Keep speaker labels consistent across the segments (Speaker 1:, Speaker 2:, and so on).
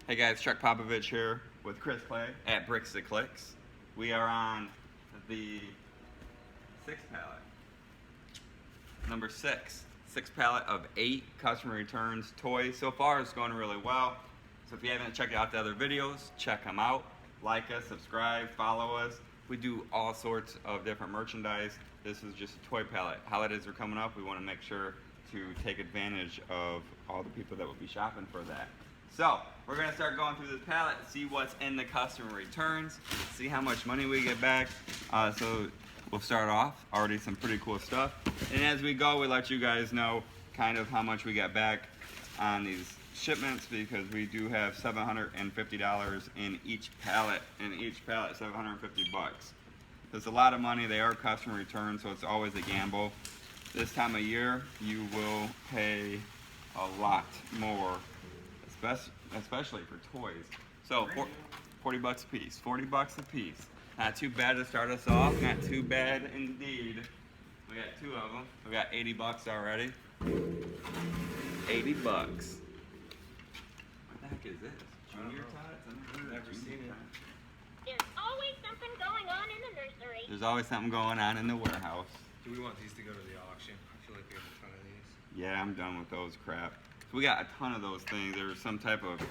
Speaker 1: Hey guys, Chuckpopovich here with Chris Clay at Bricks to Clicks. We are on the 6 pallet. Number 6. 6 pallet of 8 customer returns toys. So far it's going really well. So if you haven't checked out the other videos, check them out. Like us, subscribe, follow us. We do all sorts of different merchandise. This is just a toy pallet. Holidays are coming up. We want to make sure to take advantage of all the people that will be shopping for that. So, we're going to start going through this pallet, see what's in the customer returns, see how much money we get back. So, we'll start off, already some pretty cool stuff. And as we go, we let you guys know kind of how much we got back on these shipments, because we do have $750 in each pallet. In each pallet, 750 bucks. It's a lot of money. They are customer returns, so it's always a gamble. This time of year, you will pay a lot more, especially for toys. So 40 bucks a piece, 40 bucks a piece. Not too bad to start us off, not too bad indeed. We got 2 of them. We got 80 bucks already. 80 bucks. What the heck is this? Junior tots? I've never seen it.
Speaker 2: There's always something going on in the nursery.
Speaker 1: There's always something going on in the warehouse.
Speaker 3: Do we want these to go to the auction? I feel like we have a ton of these.
Speaker 1: Yeah, I'm done with those crap. So we got a ton of those things. There's some type of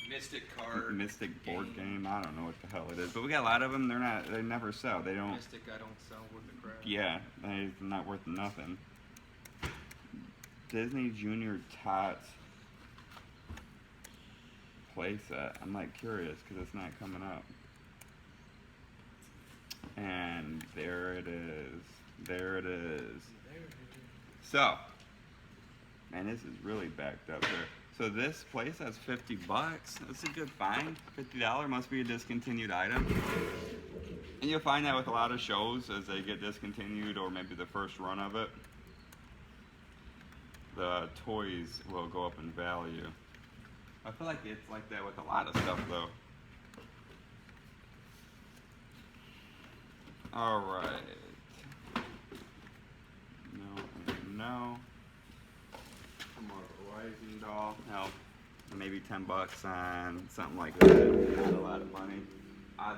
Speaker 3: Mystic card.
Speaker 1: Mystic board game. I don't know what the hell it is, but we got a lot of them. They never sell. They don't.
Speaker 3: Mystic I don't sell worth the crap.
Speaker 1: Yeah, they're not worth nothing. Disney Junior Tots playset. I'm like curious because it's not coming up. And there it is. There it is. So, man, this is really backed up there. So this place has 50 bucks. That's a good find. $50 must be a discontinued item. And you'll find that with a lot of shows as they get discontinued, or maybe the first run of it. The toys will go up in value. I feel like it's like that with a lot of stuff though. Alright. No. Some more Rising doll. No. Maybe 10 bucks on something like that. Not a lot of money.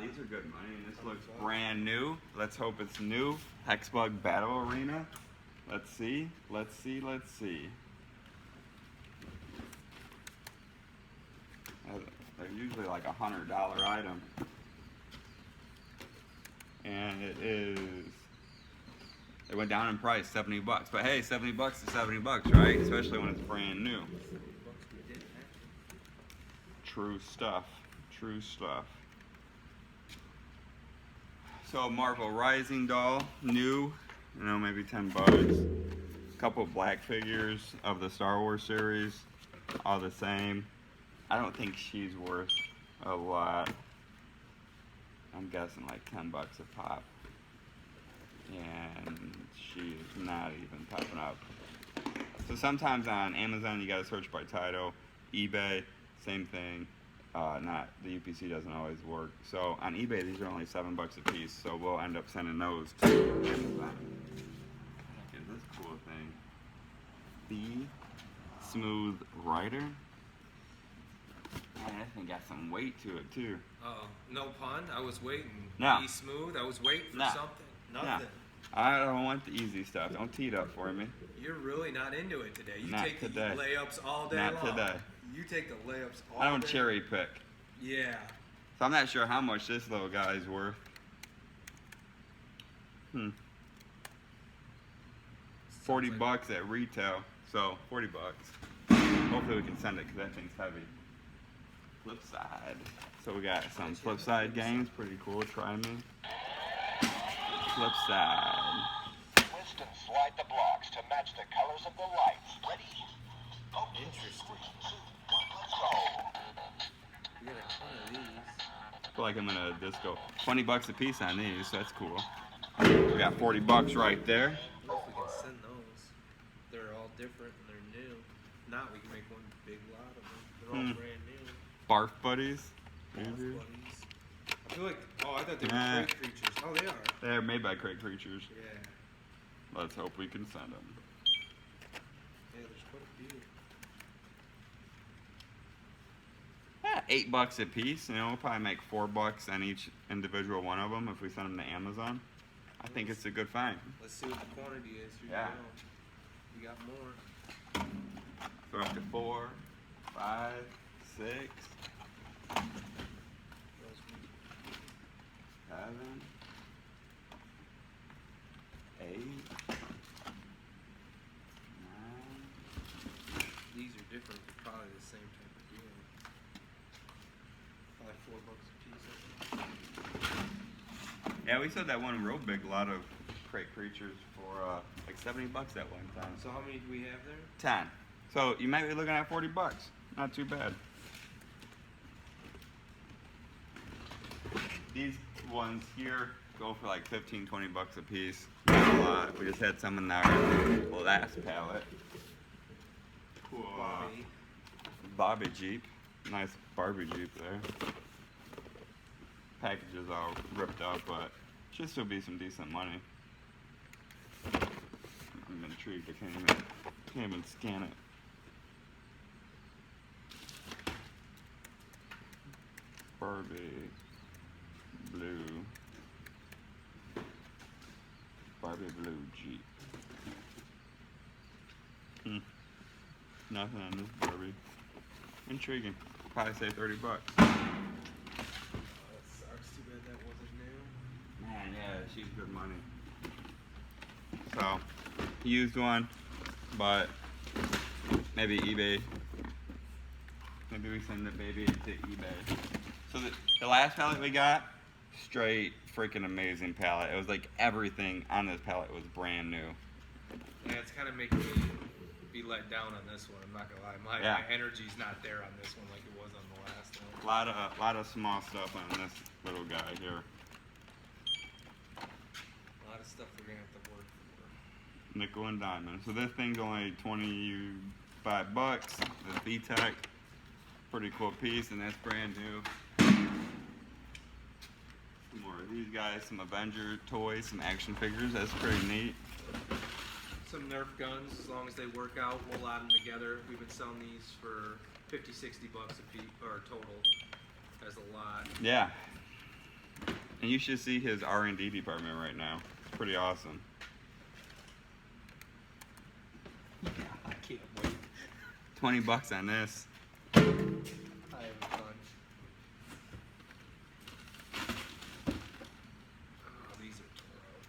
Speaker 1: These are good money, and this looks brand new. Let's hope it's new. Hexbug Battle Arena. Let's see. Let's see. They're usually like a $100 item. And it went down in price, 70 bucks. But hey, 70 bucks is 70 bucks, right? Especially when it's brand new. True stuff. True stuff. So Marvel Rising doll, new, maybe 10 bucks. A couple of black figures of the Star Wars series, all the same. I don't think she's worth a lot. I'm guessing like 10 bucks a pop. And she is not even popping up. So sometimes on Amazon you gotta search by title, eBay, same thing. The UPC doesn't always work. So on eBay these are only 7 bucks a piece. So we'll end up sending those to Amazon. Look at this cool thing. The Smooth Rider. Man, that thing got some weight to it too.
Speaker 3: Oh, no pun. I was waiting.
Speaker 1: No.
Speaker 3: Be smooth. I was waiting for something. Nothing.
Speaker 1: No. I don't want the easy stuff. Don't tee it up for me.
Speaker 3: You're really not into it today. You
Speaker 1: Not
Speaker 3: take
Speaker 1: today.
Speaker 3: the layups all day
Speaker 1: Not
Speaker 3: long.
Speaker 1: today.
Speaker 3: You take the layups all day.
Speaker 1: I don't cherry pick.
Speaker 3: Yeah.
Speaker 1: So I'm not sure how much this little guy's worth. 40 bucks at retail. So 40 bucks. Hopefully we can send it because that thing's heavy. Flip side. So we got some flip side games. Pretty cool. Try me. Flip side.
Speaker 4: Twist and slide the blocks to match the colors of the lights. Ready? Go.
Speaker 3: Interesting.
Speaker 4: Let's go.
Speaker 3: We got a ton of these.
Speaker 1: I feel like I'm in a disco. 20 bucks a piece on these. So that's cool. We got 40 bucks right there.
Speaker 3: I don't know if we can send those. They're all different and they're new. Not we can make one big lot of them. They're all brand new.
Speaker 1: Barf buddies.
Speaker 3: Golf buddies. I feel like, I thought they were
Speaker 1: Nah.
Speaker 3: crate creatures. Oh, they are.
Speaker 1: They're made by Crate Creatures.
Speaker 3: Yeah.
Speaker 1: Let's hope we can send them.
Speaker 3: Yeah, there's quite a few.
Speaker 1: $8 a piece. You know, we'll probably make $4 on each individual one of them if we send them to Amazon. I think it's a good find.
Speaker 3: Let's see what the quantity is. Here
Speaker 1: Yeah.
Speaker 3: you go. You got more.
Speaker 1: So up to 4, 5, 6, 7, 8, 9.
Speaker 3: These are different, but probably the same type of deal. Probably $4 a piece.
Speaker 1: Yeah, we sold that one real big lot of crate creatures for like $70 at one time.
Speaker 3: So how many do we have there?
Speaker 1: 10. So you might be looking at $40. Not too bad. These ones here go for like 15, 20 bucks a piece. Not a lot. We just had some in our last pallet. Cool. Bobby Jeep. Nice Barbie Jeep there. Package is all ripped up, but should still be some decent money. I'm intrigued. I can't even scan it. Barbie blue Jeep. Nothing on this Barbie. Intriguing. Probably say $30.
Speaker 3: Oh, that sucks. Too bad that wasn't new.
Speaker 1: Man, yeah, she's good money. So, used one, but maybe eBay. Maybe we send the baby to eBay. So the last pallet we got, straight freaking amazing pallet. It was like everything on this pallet was brand new.
Speaker 3: Yeah, it's kind of making me be let down on this one. I'm not gonna lie. My energy's not there on this one like it was on the last one.
Speaker 1: A lot of small stuff on this little guy here.
Speaker 3: A lot of stuff we're gonna have to work for.
Speaker 1: Nickel and diamond. So this thing's only $25. The VTech, pretty cool piece, and that's brand new. Some more of these guys, some Avenger toys, some action figures. That's pretty neat.
Speaker 3: Some Nerf guns, as long as they work out, we'll add them together. We've been selling these for 50, 60 bucks a piece, or total. That's a lot.
Speaker 1: Yeah. And you should see his R&D department right now. It's pretty awesome.
Speaker 3: I can't wait.
Speaker 1: $20 on this.
Speaker 3: I have fun. Oh, these are tore out.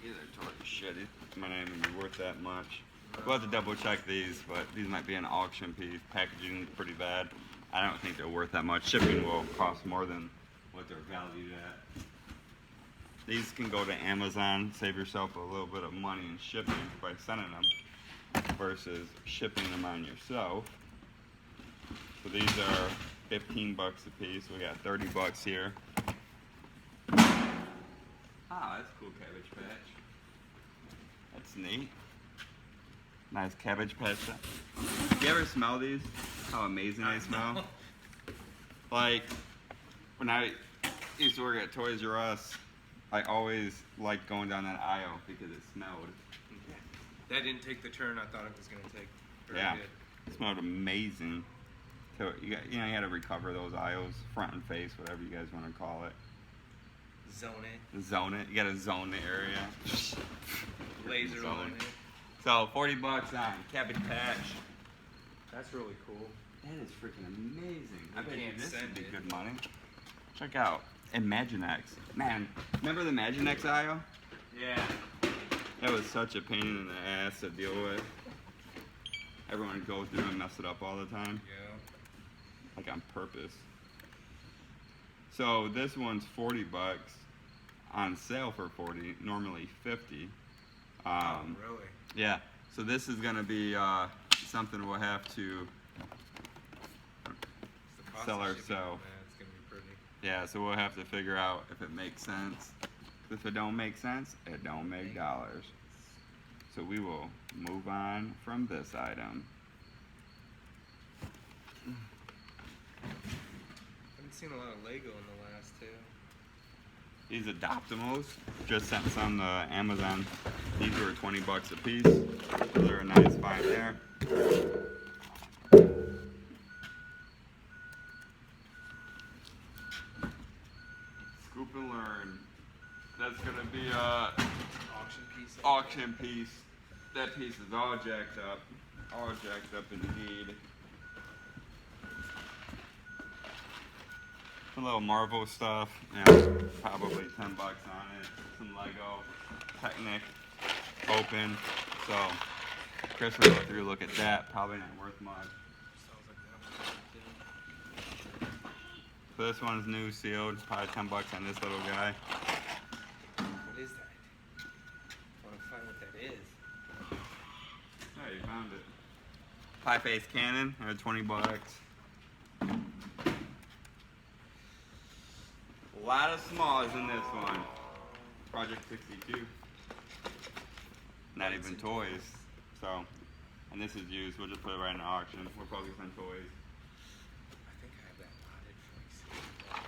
Speaker 1: These are totally shitty. Might not even be worth that much. We'll have to double check these, but these might be an auction piece. Packaging is pretty bad. I don't think they're worth that much. Shipping will cost more than what they're valued at. These can go to Amazon, save yourself a little bit of money in shipping by sending them versus shipping them on yourself. So these are $15 a piece. We got $30 here. Ah, that's a cool Cabbage Patch. That's neat. Nice Cabbage Patch. You ever smell these? How amazing they smell? Like, when I used to work at Toys R Us, I always liked going down that aisle because it smelled.
Speaker 3: That didn't take the turn I thought it was going to take. Very
Speaker 1: Yeah,
Speaker 3: good.
Speaker 1: it smelled amazing. So you had to recover those aisles, front and face, whatever you guys want to call it.
Speaker 3: Zone it.
Speaker 1: Zone it. You got to zone the area.
Speaker 3: Laser
Speaker 1: Zone
Speaker 3: on
Speaker 1: it.
Speaker 3: it.
Speaker 1: So $40 on Cabbage Patch.
Speaker 3: That's really cool.
Speaker 1: That is freaking amazing. I
Speaker 3: We
Speaker 1: bet you
Speaker 3: can't
Speaker 1: this would
Speaker 3: send
Speaker 1: be
Speaker 3: it.
Speaker 1: good money. Check out Imaginex. Man, remember the Imaginex aisle?
Speaker 3: Yeah.
Speaker 1: That was such a pain in the ass to deal with. Everyone would go through and mess it up all the time,
Speaker 3: Yeah.
Speaker 1: like on purpose. So this one's $40, on sale for $40, normally $50.
Speaker 3: Really?
Speaker 1: Yeah. So this is gonna be something we'll have to
Speaker 3: It's the cost
Speaker 1: sell
Speaker 3: of shipping on
Speaker 1: ourselves.
Speaker 3: that. It's going to be pretty.
Speaker 1: Yeah, so we'll have to figure out if it makes sense. If it don't make sense, it don't make dollars. So we will move on from this item.
Speaker 3: Haven't seen a lot of Lego in the last two.
Speaker 1: These Adoptimals, just sent some to Amazon. These were $20 a piece. They're a nice find there. Scoop and learn. That's gonna be
Speaker 3: Auction piece.
Speaker 1: auction piece. That piece is all jacked up. All jacked up indeed. A little Marvel stuff. Yeah, probably 10 bucks on it. Some Lego. Technic. Open. So Chris will go through, look at that. Probably not worth much.
Speaker 3: Sounds like that one.
Speaker 1: So this one's new, sealed. Probably 10 bucks on this little guy.
Speaker 3: What is that? I want to find what that is.
Speaker 1: Oh, you found it. Pie face cannon, 20 bucks. A lot of smalls in this one. Project 62. Not even toys. So, and this is used. We'll just put it right in the auction. We're focused on toys.
Speaker 3: I think I have that modded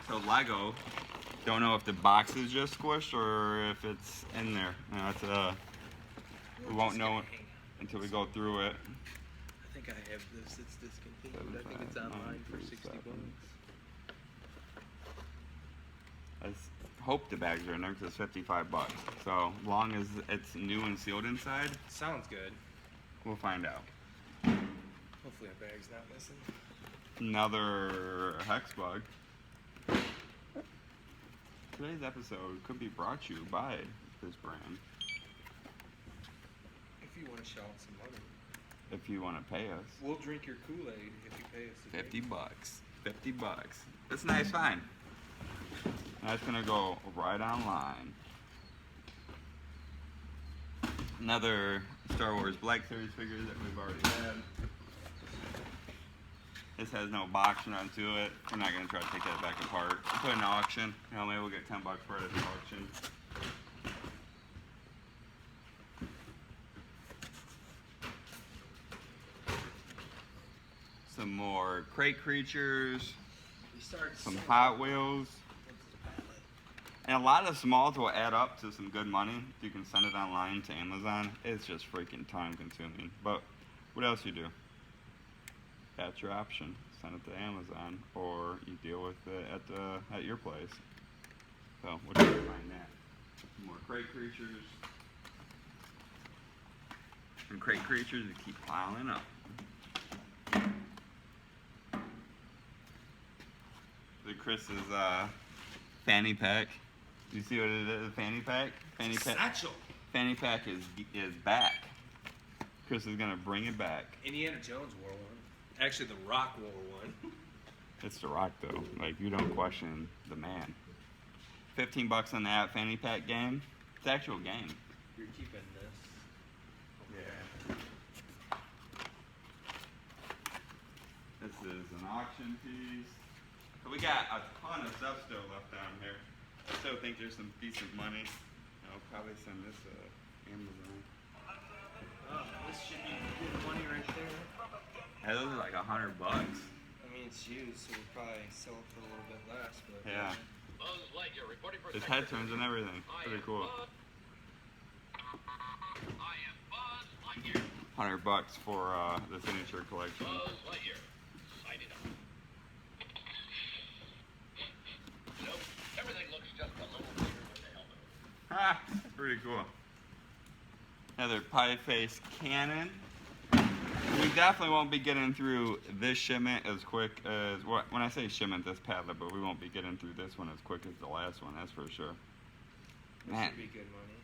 Speaker 3: for
Speaker 1: So Lego, don't know if the box is just squished or if it's in there. You know, it's we won't know until we go through it.
Speaker 3: I think I have this. It's discontinued. I think it's online for 60 bucks.
Speaker 1: I hope the bags are in there because it's 55 bucks. So long as it's new and sealed inside,
Speaker 3: Sounds good.
Speaker 1: we'll find out.
Speaker 3: Hopefully a bag's not missing.
Speaker 1: Another hex bug. Today's episode could be brought to you by this brand.
Speaker 3: If you want to shout some money,
Speaker 1: If you want to pay us,
Speaker 3: we'll drink your Kool-Aid if you pay us. today.
Speaker 1: 50 bucks. 50 bucks. That's a nice find. That's gonna go right online. Another Star Wars Black Series figure that we've already had. This has no box run to it. We're not gonna try to take that back apart. We'll put it in auction. You know, maybe we'll get 10 bucks for it at the auction. Some more crate creatures.
Speaker 3: We started
Speaker 1: Some
Speaker 3: selling-
Speaker 1: Hot Wheels.
Speaker 3: What's this pallet?
Speaker 1: And a lot of smalls will add up to some good money. You can send it online to Amazon. It's just freaking time consuming. But what else you do? That's your option. Send it to Amazon, or you deal with it at your place. So we'll try to find that. Some more crate creatures. And crate creatures that keep piling up. The Chris's fanny pack. You see what it is? Fanny pack. Fanny pack.
Speaker 3: Satchel.
Speaker 1: Fanny pack is back. Chris is gonna bring it back.
Speaker 3: Indiana Jones wore one. Actually, The Rock wore one.
Speaker 1: It's The Rock though. Like you don't question the man. 15 bucks on that fanny pack game. It's an actual game.
Speaker 3: You're keeping this.
Speaker 1: Yeah. This is an auction piece. So we got a ton of stuff still left down here. I still think there's some decent money. I'll probably send this to Amazon.
Speaker 3: Oh, this should be good money right there.
Speaker 1: Hey, those are like $100 bucks.
Speaker 3: I mean, it's used, so we'll probably sell it for a little bit less, but
Speaker 1: Yeah.
Speaker 5: Buzz Lightyear reporting for
Speaker 1: There's
Speaker 5: sector
Speaker 1: head turns and everything. Pretty cool.
Speaker 5: I am Buzz Lightyear.
Speaker 1: $100 bucks for the signature collection.
Speaker 5: Buzz Lightyear. Signing up. Nope. Everything looks just a little bigger with the helmet.
Speaker 1: Ah, pretty cool. Another pie face cannon. We definitely won't be getting through this shipment as quick as when I say shipment, this pallet, but we won't be getting through this one as quick as the last one. That's for sure.
Speaker 3: this
Speaker 1: Man.
Speaker 3: should be good money.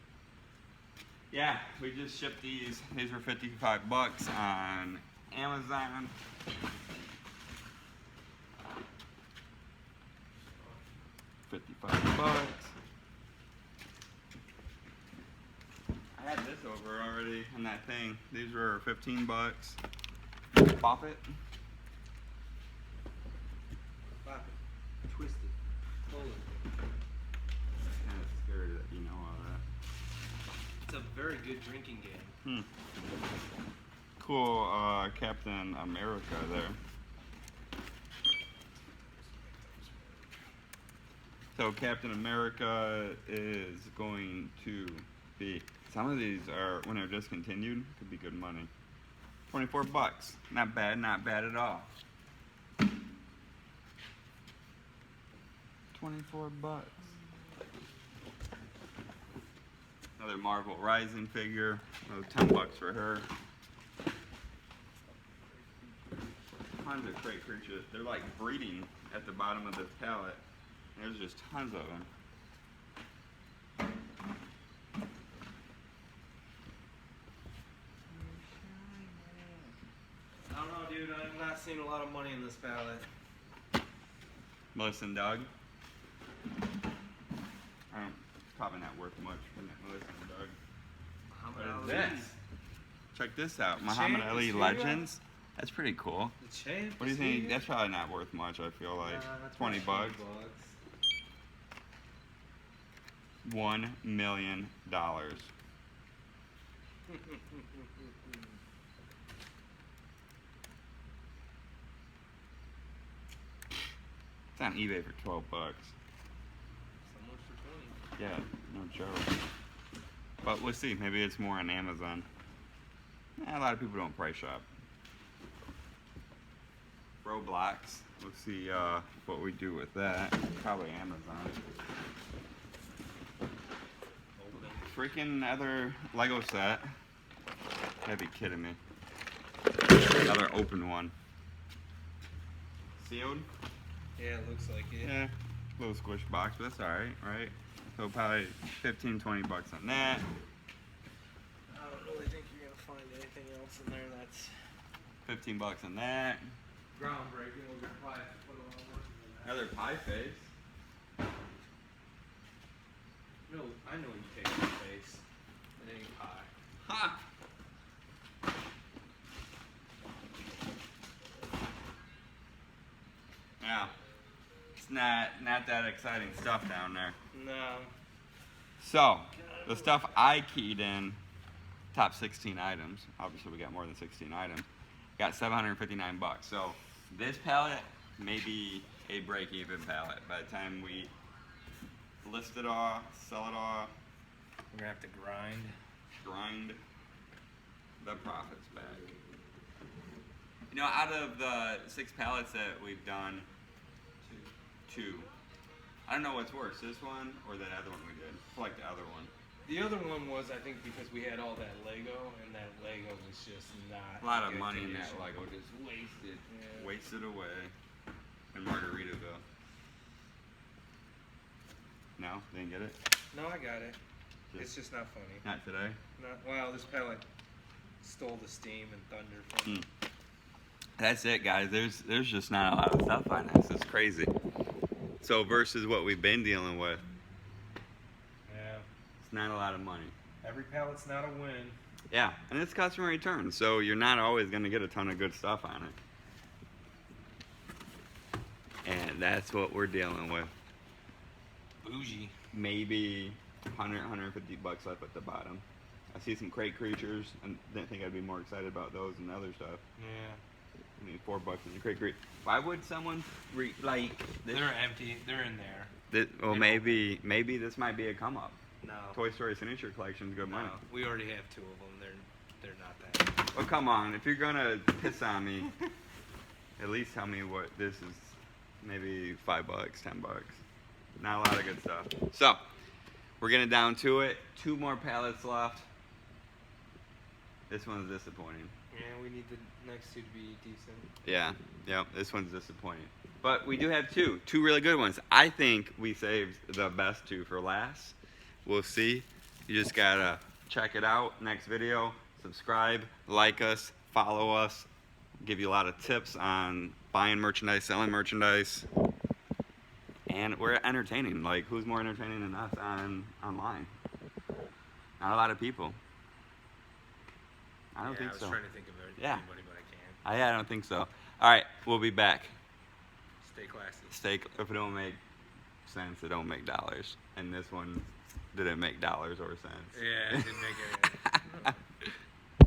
Speaker 1: Yeah, we just shipped these. These were 55 bucks on Amazon. $55. I had this over already on that thing. These were 15 bucks. Pop it.
Speaker 3: Pop it. Twist it. Pull it.
Speaker 1: Kind of scary that you know all that.
Speaker 3: It's a very good drinking game.
Speaker 1: Cool Captain America there. So Captain America is going to be, some of these are, when they're discontinued, could be good money. 24 bucks. Not bad at all. $24. Another Marvel Rising figure. Oh, $10 for her. Tons of crate creatures. They're like breeding at the bottom of this pallet. There's just tons of them.
Speaker 3: I don't know, dude. I'm not seeing a lot of money in this pallet.
Speaker 1: Melissa and Doug. Probably not worth much for Melissa and Doug. What is this? Check this out. Muhammad
Speaker 3: chain,
Speaker 1: Ali
Speaker 3: the
Speaker 1: Legends. That's pretty cool.
Speaker 3: The chain.
Speaker 1: What do you think? That's probably not worth much, I feel like.
Speaker 3: That's
Speaker 1: $20. $1 million. It's on eBay for $12.
Speaker 3: So much for 20.
Speaker 1: Yeah, no joke. But we'll see. Maybe it's more on Amazon. A lot of people don't price shop. Roblox. We'll see what we do with that. Probably Amazon. Freaking other Lego set. Gotta be kidding me. Another open one. Sealed?
Speaker 3: Yeah, it looks like it.
Speaker 1: Yeah. Little squish box, but that's alright, right? So probably 15, $20 on that.
Speaker 3: I don't really think you're gonna find anything else in there that's
Speaker 1: $15 on that.
Speaker 3: groundbreaking. We're gonna probably have to put a lot of work into that.
Speaker 1: Another pie face.
Speaker 3: No, I know you take the face. It ain't pie.
Speaker 1: Ha! Yeah. It's not that exciting stuff down there.
Speaker 3: No.
Speaker 1: So, the stuff I keyed in, top 16 items. Obviously, we got more than 16 items. Got $759. So, this pallet may be a break-even pallet by the time we list it off, sell it off,
Speaker 3: We're gonna have to grind.
Speaker 1: grind the profits back. You know, out of the 6 pallets that we've done, two. I don't know what's worse, this one or that other one we did. I like the other one.
Speaker 3: The other one was, I think, because we had all that Lego, and that Lego was just not.
Speaker 1: A lot of
Speaker 3: good
Speaker 1: money in that
Speaker 3: condition.
Speaker 1: Lego just wasted.
Speaker 3: Yeah.
Speaker 1: Wasted away in Margaritaville. No? Didn't get it?
Speaker 3: No, I got it.
Speaker 1: Just
Speaker 3: It's just not funny.
Speaker 1: not today?
Speaker 3: Not, wow, this pallet stole the steam and thunder from me.
Speaker 1: That's it, guys. There's just not a lot of stuff on this. It's crazy. So versus what we've been dealing with,
Speaker 3: Yeah.
Speaker 1: it's not a lot of money.
Speaker 3: Every pallet's not a win.
Speaker 1: Yeah, and it's customer return, so you're not always going to get a ton of good stuff on it. And that's what we're dealing with.
Speaker 3: Bougie.
Speaker 1: Maybe 100, $150 left at the bottom. I see some crate creatures, and didn't think I'd be more excited about those than other stuff.
Speaker 3: Yeah.
Speaker 1: I mean, $4 in the crate creature. Why would someone like this?
Speaker 3: They're empty. They're in there.
Speaker 1: Well,
Speaker 3: they
Speaker 1: maybe this might be a come up.
Speaker 3: No.
Speaker 1: Toy Story Signature Collection's good money.
Speaker 3: No. We already have 2 of them. They're not that.
Speaker 1: Well, come on. If you're gonna piss on me, at least tell me what this is. Maybe $5, $10. Not a lot of good stuff. So, we're getting down to it. 2 more pallets left. This one's disappointing.
Speaker 3: Yeah, we need the next 2 to be decent.
Speaker 1: Yeah, this one's disappointing. But we do have 2 really good ones. I think we saved the best 2 for last. We'll see. You just gotta check it out. Next video, subscribe, like us, follow us. Give you a lot of tips on buying merchandise, selling merchandise. And we're entertaining. Like, who's more entertaining than us online? Not a lot of people. I don't think so.
Speaker 3: I was trying to think of
Speaker 1: Yeah.
Speaker 3: anybody, but I can't.
Speaker 1: I don't think so. All right, we'll be back.
Speaker 3: Stay classy.
Speaker 1: If it don't make sense, it don't make dollars. And this one didn't make dollars or cents.
Speaker 3: Yeah, it didn't make any.